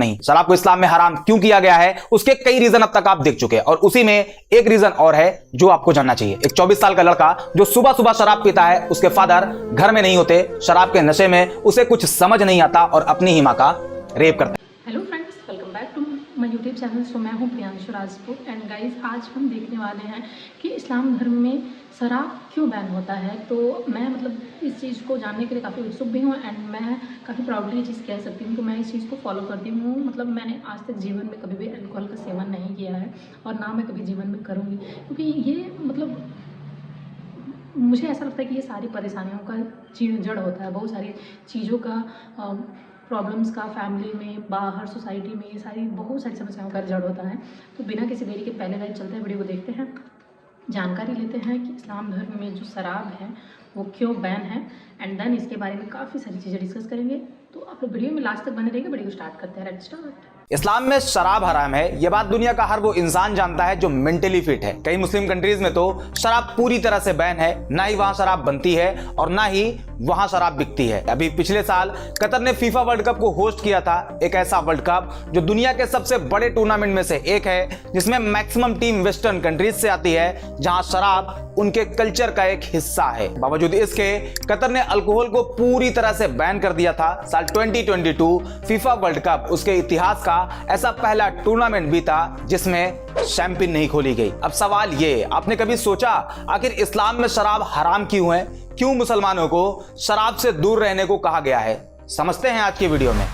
नहीं। शराब को इस्लाम में हराम क्यों किया गया है, उसके कई रीजन अब तक आप देख चुके हैं, और उसी में एक रीजन और है जो आपको जानना चाहिए। एक 24 साल का लड़का जो सुबह सुबह शराब पीता है, उसके फादर घर में नहीं होते, शराब के नशे में उसे कुछ समझ नहीं आता और अपनी ही मां का रेप करता है। Hello friends, welcome back to my YouTube channel. So मैं हूं राजपूत एंड गाइस, आज हम देखने वाले हैं कि इस्लाम धर्म में शराब क्यों बैन होता है। तो मैं इस चीज़ को जानने के लिए काफ़ी उत्सुक भी हूँ एंड मैं काफ़ी प्राउडली ये चीज़ कह सकती हूँ कि मैं इस चीज़ को फॉलो करती हूँ। मैंने आज तक जीवन में कभी भी अल्कोहल का सेवन नहीं किया है और ना मैं कभी जीवन में करूँगी, क्योंकि ये मुझे ऐसा लगता है कि ये सारी परेशानियों का जड़ होता है, बहुत सारी चीज़ों का प्रॉब्लम्स का, फैमिली में, बाहर सोसाइटी में, ये सारी बहुत सारी समस्याओं का जड़ होता है। तो बिना किसी देरी के पहले लाइव चलते हैं, वीडियो को देखते हैं, जानकारी लेते हैं कि इस्लाम धर्म में जो शराब है वो क्यों बैन है एंड देन इसके बारे में काफ़ी सारी चीज़ें डिस्कस करेंगे। तो आप लोग वीडियो में लास्ट तक बने रहिए। वीडियो को स्टार्ट करते हैं। Let's start. इस्लाम में शराब हराम है, यह बात दुनिया का हर वो इंसान जानता है जो मेंटली फिट है। कई मुस्लिम कंट्रीज में तो शराब पूरी तरह से बैन है, ना ही वहां शराब बनती है और ना ही वहां शराब बिकती है। अभी पिछले साल कतर ने फीफा वर्ल्ड कप को होस्ट किया था, एक ऐसा वर्ल्ड कप जो दुनिया के सबसे बड़े टूर्नामेंट में से एक है, जिसमें मैक्सिमम टीम वेस्टर्न कंट्रीज से आती है, जहां शराब उनके कल्चर का एक हिस्सा है। बावजूद इसके कतर ने अल्कोहल को पूरी तरह से बैन कर दिया था। साल 2022 फीफा वर्ल्ड कप उसके इतिहास का ऐसा पहला टूर्नामेंट भी था जिसमें शैंपियन नहीं खोली गई। अब सवाल ये, आपने कभी सोचा आखिर इस्लाम में शराब हराम क्यों है? क्यों मुसलमानों को शराब से दूर रहने को कहा गया है? समझते हैं आज की वीडियो में।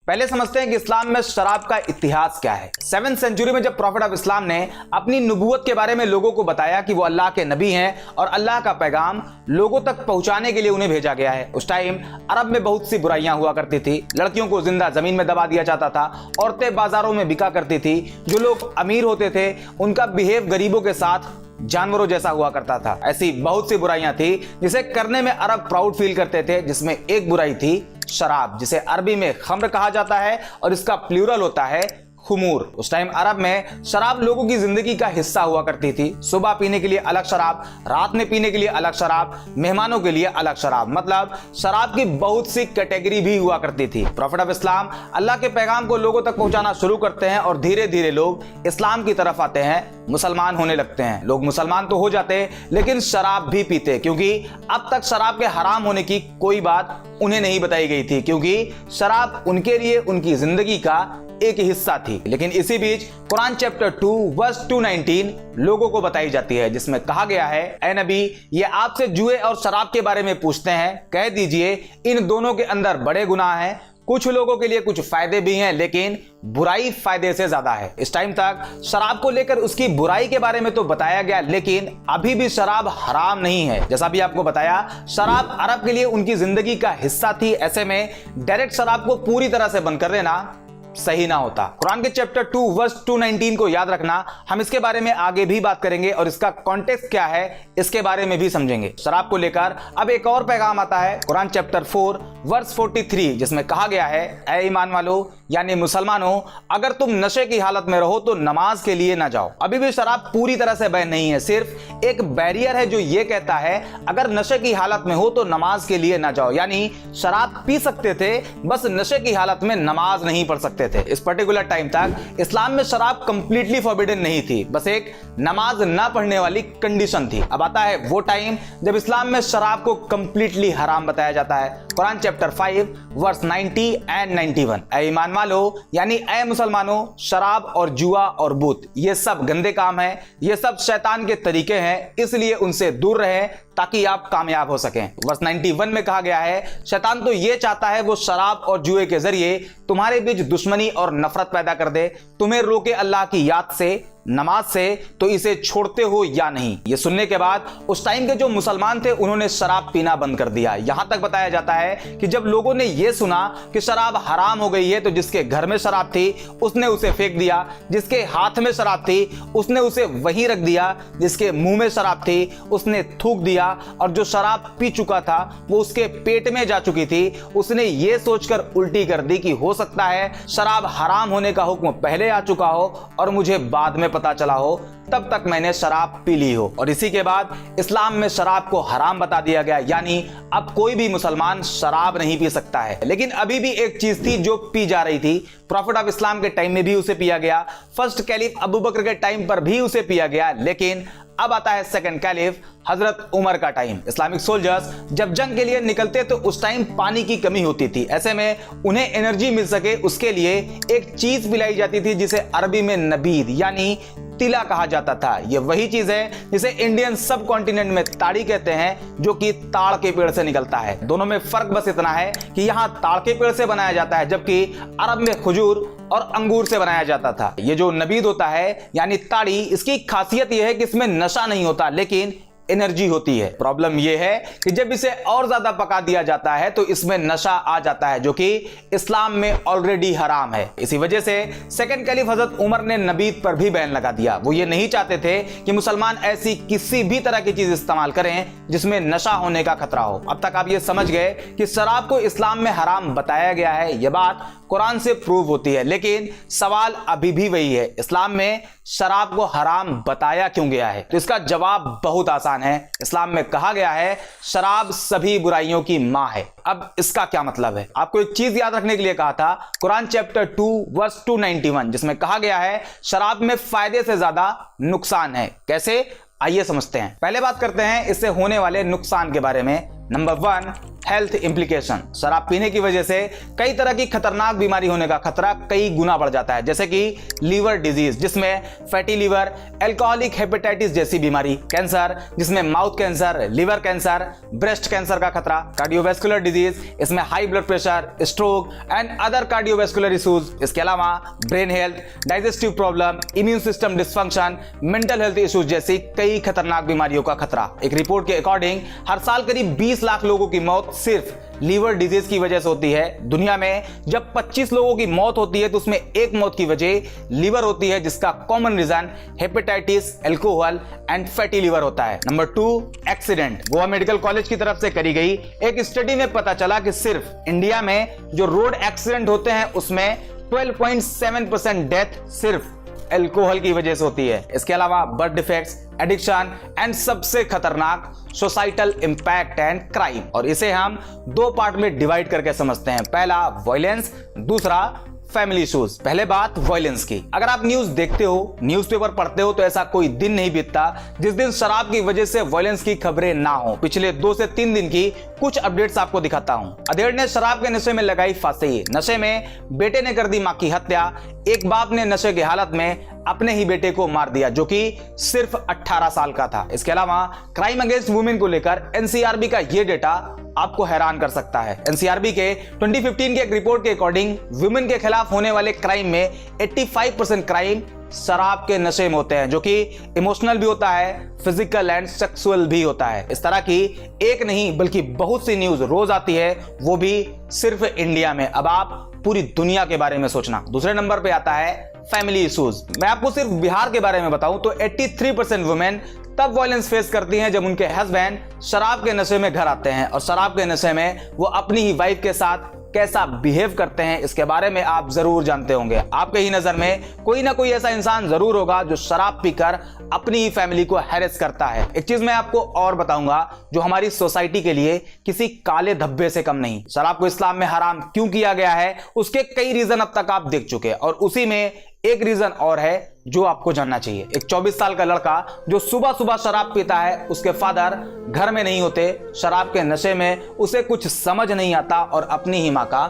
पहले समझते हैं कि इस्लाम में शराब का इतिहास क्या है। 7th सेंचुरी में जब प्रॉफिट ऑफ इस्लाम ने अपनी नबूवत के बारे में लोगों को बताया कि वो अल्लाह के नबी हैं और अल्लाह का पैगाम लोगों तक पहुंचाने के लिए उन्हें भेजा गया है, उस टाइम अरब में बहुत सी बुराइयां हुआ करती थी। लड़कियों को जिंदा जमीन में दबा दिया जाता था, औरतें बाजारों में बिका करती थी, जो लोग अमीर होते थे उनका बिहेव गरीबों के साथ जानवरों जैसा हुआ करता था। ऐसी बहुत सी बुराइयां थी जिसे करने में अरब प्राउड फील करते थे, जिसमें एक बुराई थी शराब, जिसे अरबी में खम्र कहा जाता है और इसका प्लूरल होता है खुमूर। उस टाइम अरब में शराब लोगों की जिंदगी का हिस्सा हुआ करती थी। सुबह पीने के लिए अलग शराब, रात में पीने के लिए अलग शराब, मेहमानों के लिए अलग शराब, मतलब शराब की बहुत सी कैटेगरी भी हुआ करती थी। प्रॉफिट ऑफ इस्लाम अल्लाह के पैगाम को लोगों तक पहुंचाना शुरू करते हैं और धीरे धीरे लोग इस्लाम की तरफ आते हैं, मुसलमान होने लगते हैं। लोग मुसलमान तो हो जाते लेकिन शराब भी पीते, क्योंकि अब तक शराब के हराम होने की कोई बात उन्हें नहीं बताई गई थी, क्योंकि शराब उनके लिए उनकी जिंदगी का एक हिस्सा थी। लेकिन इसी बीच कुरान चैप्टर 2 वर्स 219 लोगों को बताई जाती है, जिसमें कहा गया है, ऐ नबी, ये आपसे जुए और शराब के बारे में पूछते हैं, कह दीजिए इन दोनों के अंदर बड़े गुनाह हैं, कुछ लोगों के लिए कुछ फायदे भी हैं, लेकिन बुराई फायदे से ज्यादा है। इस टाइम तक शराब को लेकर उसकी बुराई के बारे में तो बताया गया, लेकिन अभी भी शराब हराम नहीं है। जैसा भी आपको बताया, शराब अरब के लिए उनकी जिंदगी का हिस्सा थी। ऐसे में डायरेक्ट शराब को पूरी तरह से बंद कर देना सही ना होता। कुरान के चैप्टर 2 वर्स 219 को याद रखना, हम इसके बारे में आगे भी बात करेंगे और इसका कॉन्टेक्स्ट क्या है इसके बारे में भी समझेंगे। शराब को लेकर अब एक और पैगाम आता है, कुरान चैप्टर 4 वर्स 43, जिसमें कहा गया है, ऐ ईमान वालों यानी मुसलमानों, अगर तुम नशे की हालत में रहो तो नमाज के लिए ना जाओ। अभी भी शराब पूरी तरह से बैन नहीं है, सिर्फ एक बैरियर है जो ये कहता है अगर नशे की हालत में हो तो नमाज के लिए ना जाओ। यानी शराब पी सकते थे, बस नशे की हालत में नमाज नहीं पढ़ सकते थे। इस पर्टिकुलर टाइम तक इस्लाम में शराब कंप्लीटली फॉरबिडन नहीं थी, बस एक नमाज ना पढ़ने वाली कंडीशन थी। अब आता है वो टाइम जब इस्लाम में शराब को कंप्लीटली हराम बताया जाता है। कुरान चैप्टर 5 वर्स 90 एंड 91, ऐ ईमान वालों यानी ऐ मुसलमानों, शराब और जुआ और बूत ये सब गंदे काम हैं, ये सब शैतान के तरीके हैं, इसलिए उनसे दूर रहें ताकि आप कामयाब हो सकें। वर्स 91 में कहा गया है, शैतान तो ये चाहता है वो शराब और जुए के जरिए तुम्हारे बीच दुश्मनी और नफरत पैदा कर दे, तुम्हें रोके अल्लाह की याद से, नमाज से, तो इसे छोड़ते हो या नहीं। ये सुनने के बाद उस टाइम के जो मुसलमान थे उन्होंने शराब पीना बंद कर दिया। यहां तक बताया जाता है कि जब लोगों ने यह सुना कि शराब हराम हो गई है तो जिसके घर में शराब थी उसने उसे फेंक दिया, जिसके हाथ में शराब थी उसने उसे वहीं रख दिया, जिसके मुंह में शराब थी उसने थूक दिया, और जो शराब पी चुका था वो उसके पेट में जा चुकी थी, उसने ये सोचकर उल्टी कर दी कि हो सकता है शराब हराम होने का हुक्म पहले आ चुका हो और मुझे बाद में पता चला हो तब तक मैंने शराब पी ली हो। और इसी के बाद इस्लाम में शराब को हराम बता दिया गया, यानी अब कोई भी मुसलमान शराब नहीं पी सकता है। लेकिन अभी भी एक चीज थी जो पी जा रही थी। प्रॉफिट ऑफ इस्लाम के टाइम में भी उसे पिया गया, फर्स्ट कैलिफ अबू बकर के टाइम पर भी उसे पिया गया, लेकिन अब आता है सेकंड कैलिफ हजरत उमर का टाइम। इस्लामिक सोल्जर्स जब जंग के लिए निकलते तो उस टाइम पानी की कमी होती थी। ऐसे में उन्हें एनर्जी मिल सके उसके लिए एक चीज पिलाई जाती थी जिसे अरबी में नबीद यानी तिला कहा जाता था। यह वही चीज है जिसे इंडियन सब कॉन्टिनेंट में ताड़ी कहते हैं, जो कि ताड़ के पेड़ से निकलता है। दोनों में फर्क बस इतना है कि यहाँ ताड़ के पेड़ से बनाया जाता है, जबकि अरब में खजूर और अंगूर से बनाया जाता था। ये जो नबीद होता है यानी ताड़ी, इसकी खासियत यह है कि इसमें नशा नहीं होता लेकिन एनर्जी होती है। प्रॉब्लम यह है कि जब इसे और ज्यादा पका दिया जाता है तो इसमें नशा आ जाता है, जो कि इस्लाम में ऑलरेडी हराम है। इसी वजह से सेकंड कैलिफ हजरत उमर ने नबीद पर भी बैन लगा दिया। वो ये नहीं चाहते थे कि मुसलमान ऐसी किसी भी तरह की चीज इस्तेमाल करें जिसमें नशा होने का खतरा हो। अब तक आप ये समझ गए कि शराब को इस्लाम में हराम बताया गया है। यह बात कुरान से प्रूव होती है, लेकिन सवाल अभी भी वही है, इस्लाम में शराब को हराम बताया क्यों गया है? तो इसका जवाब बहुत आसान है। इस्लाम में कहा गया है शराब सभी बुराइयों की मां है। अब इसका क्या मतलब है? आपको एक चीज याद रखने के लिए कहा था, कुरान चैप्टर 2 वर्स 291, जिसमें कहा गया है शराब में फायदे से ज्यादा नुकसान है। कैसे? आइए समझते हैं। पहले बात करते हैं इससे होने वाले नुकसान के बारे में। Number 1, health implication. शराब पीने की वजह से कई तरह की खतरनाक बीमारी होने का खतरा कई गुना बढ़ जाता है, जैसे कि लीवर डिजीज जिसमें फैटी लीवर, एल्कोहलिक हेपेटाइटिस जैसी बीमारी, कैंसर जिसमें mouth cancer, liver cancer, breast cancer का खतरा, कार्डियोवैस्कुलर डिजीज इसमें high blood pressure, stroke and other cardiovascular issues. इसके अलावा brain health, digestive problem, immune system dysfunction, mental health issues जैसी कई खतरनाक बीमारियों का खतरा। एक रिपोर्ट के अकॉर्डिंग हर साल करीब 20 लाख लोगों की मौत सिर्फ लीवर डिजीज की वजह से होती है। दुनिया में जब 25 लोगों की मौत होती है तो उसमें एक मौत की वजह लीवर होती है, जिसका common reason hepatitis, alcohol and fatty liver होता है। Number 2, accident. Goa medical college की तरफ से करी गई एक स्टडी में पता चला कि सिर्फ इंडिया में जो रोड एक्सीडेंट होते हैं उसमें 12.7% डेथ सिर्फ अल्कोहल की वजह से होती है। इसके अलावा बर्थ डिफेक्ट्स, एडिक्शन एंड सबसे खतरनाक सोसाइटल इंपैक्ट एंड क्राइम। और इसे हम 2 पार्ट में डिवाइड करके समझते हैं। पहला वायलेंस, दूसरा फैमिली इश्यूज। पहले बात वायलेंस की। अगर आप न्यूज देखते हो, न्यूज़पेपर पढ़ते हो, तो ऐसा कोई दिन नहीं बीतता जिस दिन शराब की वजह से वायलेंस की खबरें ना हो। पिछले 2 से 3 दिन की कुछ अपडेट्स आपको दिखाता हूं। अधेड़ ने शराब के नशे में लगाई फांसी। नशे में बेटे ने कर दी मां की हत्या। एक बाप ने नशे की हालत में अपने ही बेटे को मार दिया, जो कि सिर्फ 18 साल का था। इसके अलावा क्राइम अगेंस्ट वुमेन को लेकर एनसीआरबी का यह डेटा आपको हैरान कर सकता है। एनसीआरबी के 2015 के एक रिपोर्ट के अकॉर्डिंग वुमेन के खिलाफ होने वाले क्राइम में 85% क्राइम शराब के नशे में होते हैं, जो कि इमोशनल भी होता है, फिजिकल एंड सेक्सुअल भी होता है। इस तरह की एक नहीं बल्कि बहुत सी न्यूज रोज आती है, वो भी सिर्फ इंडिया में। अब आप पूरी दुनिया के बारे में सोचना। दूसरे नंबर पे आता है फैमिली इश्यूज। मैं आपको सिर्फ बिहार के बारे में बताऊं तो 83% वुमेन तब वायलेंस फेस करती हैं जब उनके हस्बैंड शराब के नशे में घर आते हैं, और शराब के नशे में वो अपनी ही वाइफ के साथ कैसा बिहेव करते हैं इसके बारे में आप जरूर जानते होंगे। आपके ही नजर में कोई ना कोई ऐसा इंसान जरूर होगा जो शराब पीकर अपनी ही फैमिली को हैरेस करता है। एक चीज मैं आपको और बताऊंगा जो हमारी सोसाइटी के लिए किसी काले धब्बे से कम नहीं। शराब को इस्लाम में हराम क्यों किया गया है उसके कई रीजन अब तक आप देख चुके हैं, और उसी में एक रीजन और है जो आपको जानना चाहिए। एक 24 साल का लड़का जो सुबह सुबह शराब पीता है, उसके फादर घर में नहीं होते, शराब के नशे में उसे कुछ समझ नहीं आता और अपनी ही मां का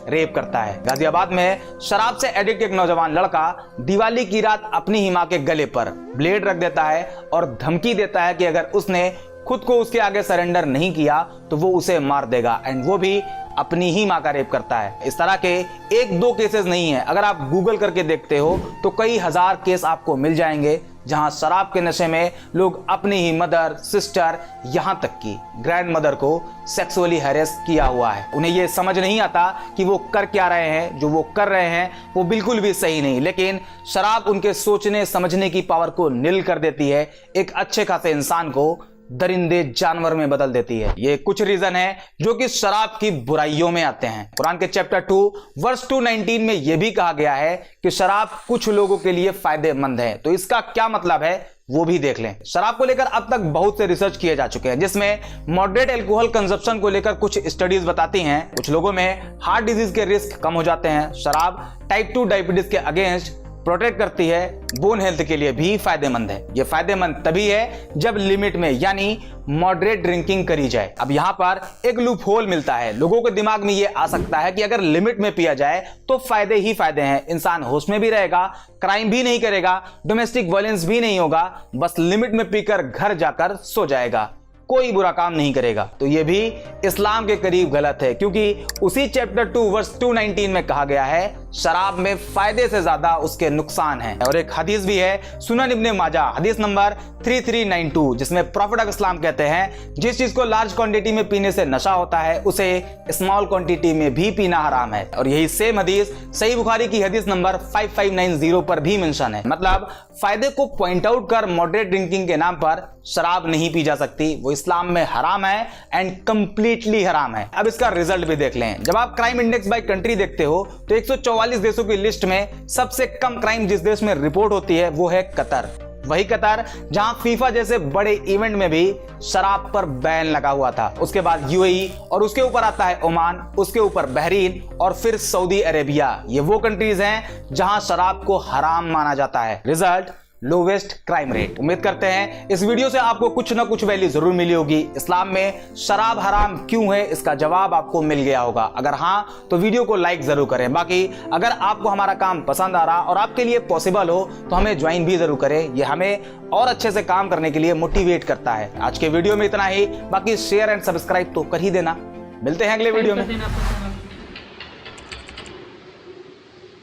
रेप करता है। गाजियाबाद में शराब से एडिक्ट एक नौजवान लड़का दिवाली की रात अपनी ही मां के गले पर ब्लेड रख देता है और धमकी देता है कि अगर उसने खुद को उसके आगे सरेंडर नहीं किया तो वो उसे मार देगा, एंड वो भी अपनी ही मां का रेप करता है। इस तरह के 1-2 केसेस नहीं है, अगर आप गूगल करके देखते हो तो कई हजार केस आपको मिल जाएंगे जहां शराब के नशे में लोग अपनी ही मदर, सिस्टर, यहां तक की ग्रैंड मदर को सेक्सुअली हैरेस किया हुआ है। उन्हें यह समझ नहीं आता कि वो कर क्या रहे हैं। जो वो कर रहे हैं वो बिल्कुल भी सही नहीं, लेकिन शराब उनके सोचने समझने की पावर को निल कर देती है। एक अच्छे खासे इंसान को दरिंदे जानवर में बदल देती है। ये कुछ रीजन है जो कि शराब की बुराइयों में आते हैं। कुरान के चैप्टर 2 वर्स 219 में यह भी कहा गया है कि शराब कुछ लोगों के लिए फायदेमंद है। तो इसका क्या मतलब है वो भी देख लें। शराब को लेकर अब तक बहुत से रिसर्च किए जा चुके हैं, जिसमें मॉडरेट अल्कोहल कंजप्शन को लेकर कुछ स्टडीज बताती हैं कुछ लोगों में हार्ट डिजीज के रिस्क कम हो जाते हैं। शराब टाइप 2 डायबिटीज के अगेंस्ट प्रोटेक्ट करती है, बोन हेल्थ के लिए भी फायदेमंद है। यह फायदेमंद तभी है जब लिमिट में यानी मॉडरेट ड्रिंकिंग करी जाए। अब यहां पर एक लूप होल मिलता है। लोगों के दिमाग में यह आ सकता है कि अगर लिमिट में पिया जाए तो फायदे ही फायदे हैं, इंसान होश में भी रहेगा, क्राइम भी नहीं करेगा, डोमेस्टिक वायलेंस भी नहीं होगा, बस लिमिट में पीकर घर जाकर सो जाएगा, कोई बुरा काम नहीं करेगा। तो यह भी इस्लाम के करीब गलत है, क्योंकि उसी चैप्टर 2 वर्स 219 में कहा गया है शराब में फायदे से ज्यादा उसके नुकसान हैं। और एक हदीस भी है सुनन इब्ने माजा हदीस नंबर 3392, जिसमें प्रॉफिट ऑफ इस्लाम कहते हैं जिस चीज को लार्ज क्वांटिटी में पीने से नशा होता है उसे स्मॉल क्वांटिटी में भी पीना हराम है। और यही सेम हदीस सही बुखारी की हदीस नंबर 5590 पर भी मेंशन है। मतलब फायदे को पॉइंट आउट कर मॉडरेट ड्रिंकिंग के नाम पर शराब नहीं पी जा सकती, वो इस्लाम में हराम है एंड कंप्लीटली हराम है। अब इसका रिजल्ट भी देख लें। जब आप क्राइम इंडेक्स बाय कंट्री देखते हो तो 144 देशों की लिस्ट में सबसे कम क्राइम जिस देश में रिपोर्ट होती है वो है कतर। वही कतर जहां फीफा जैसे बड़े इवेंट में भी शराब पर बैन लगा हुआ था। उसके बाद यूएई और उसके ऊपर आता है ओमान, उसके ऊपर बहरीन और फिर सऊदी अरेबिया। ये वो कंट्रीज हैं जहां शराब को हराम माना जाता है। Result lowest crime rate. उम्मीद करते हैं इस वीडियो से आपको कुछ ना कुछ वैल्यू जरूर मिली होगी। इस्लाम में शराब हराम क्यों है इसका जवाब आपको मिल गया होगा। अगर हाँ तो वीडियो को लाइक जरूर करें। बाकी अगर आपको हमारा काम पसंद आ रहा और आपके लिए पॉसिबल हो तो हमें ज्वाइन भी जरूर करें। ये हमें और अच्छे से काम करने के लिए मोटिवेट करता है। आज के वीडियो में इतना ही, बाकी शेयर एंड सब्सक्राइब तो कर ही देना। मिलते हैं अगले वीडियो में।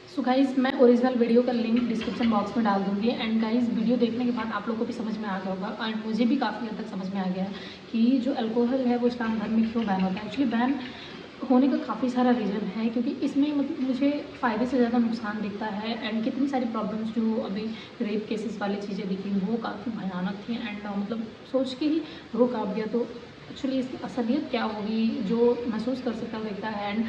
सो गाइज़ मैं ओरिजिनल वीडियो का लिंक डिस्क्रिप्शन बॉक्स में डाल दूंगी। एंड गाइज़ वीडियो देखने के बाद आप लोगों को भी समझ में आ गया होगा एंड मुझे भी काफ़ी हद तक समझ में आ गया है कि जो अल्कोहल है वो इस्लाम धर्म में क्यों बैन होता है। एक्चुअली बैन होने का काफ़ी सारा रीज़न है, क्योंकि इसमें मतलब मुझे फ़ायदे से ज़्यादा नुकसान दिखता है। एंड कितनी सारी प्रॉब्लम्स जो अभी रेप केसेस वाली चीज़ें दिखी वो काफ़ी भयानक थी। एंड मतलब सोच के ही रो काँप गया। तो एक्चुअली इसकी असलियत क्या होगी जो महसूस कर सकता देखता है। एंड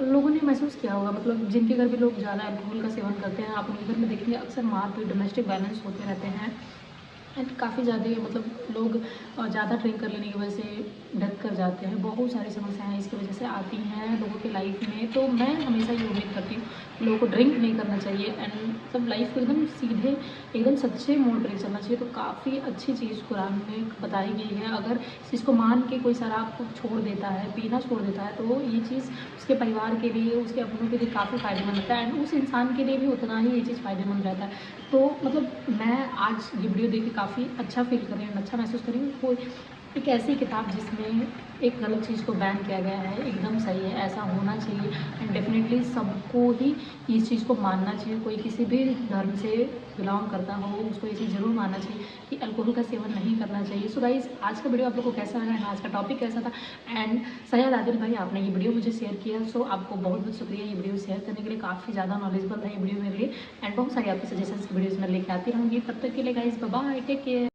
लोगों ने महसूस किया होगा, मतलब जिनके घर भी लोग ज़्यादा अल्कोहल का सेवन करते हैं आप उनके घर में देखेंगे अक्सर मारपीट डोमेस्टिक वायलेंस होते रहते हैं। एंड काफ़ी ज़्यादा मतलब लोग ज़्यादा ड्रिंक कर लेने की वजह से डेथ कर जाते हैं। बहुत सारी समस्याएं इसकी वजह से आती हैं लोगों की लाइफ में। तो मैं हमेशा ये उम्मीद करती हूँ लोगों को ड्रिंक नहीं करना चाहिए एंड सब लाइफ को एकदम सीधे एकदम सच्चे मोड पर चलना चाहिए। तो काफ़ी अच्छी चीज़ कुरान में बताई गई है। अगर इस चीज़ को मान के कोई शराब को छोड़ देता है, पीना छोड़ देता है, तो ये चीज़ उसके परिवार के लिए, उसके अपनों के लिए काफ़ी फ़ायदेमंद रहता है एंड उस इंसान के लिए भी उतना ही ये चीज़ फ़ायदेमंद रहता है। तो मतलब मैं आज ये वीडियो देख के काफ़ी अच्छा फील कर रही हूँ, अच्छा महसूस कर रही हूँ। कोई एक ऐसी किताब जिसमें एक गलत चीज़ को बैन किया गया है एकदम सही है, ऐसा होना चाहिए। एंड डेफिनेटली सबको ही इस चीज़ को मानना चाहिए। कोई किसी भी धर्म से बिलोंग करता हो उसको ये चीज़ ज़रूर मानना चाहिए कि अल्कोहल का सेवन नहीं करना चाहिए। सो गाइस आज का वीडियो आप लोगों को कैसा लगा, आज का टॉपिक कैसा था। एंड सैयद आदिल भाई आपने ये वीडियो मुझे शेयर किया, सो आपको बहुत बहुत शुक्रिया ये वीडियो शेयर करने के लिए। काफ़ी ज़्यादा नॉलेजेबल था ये वीडियो मेरे लिए एंड बहुत सारी आपके सजेशंस की वीडियोज़ मैं लेके आती रहूँगी। तब तक के लिए guys bye bye, take care.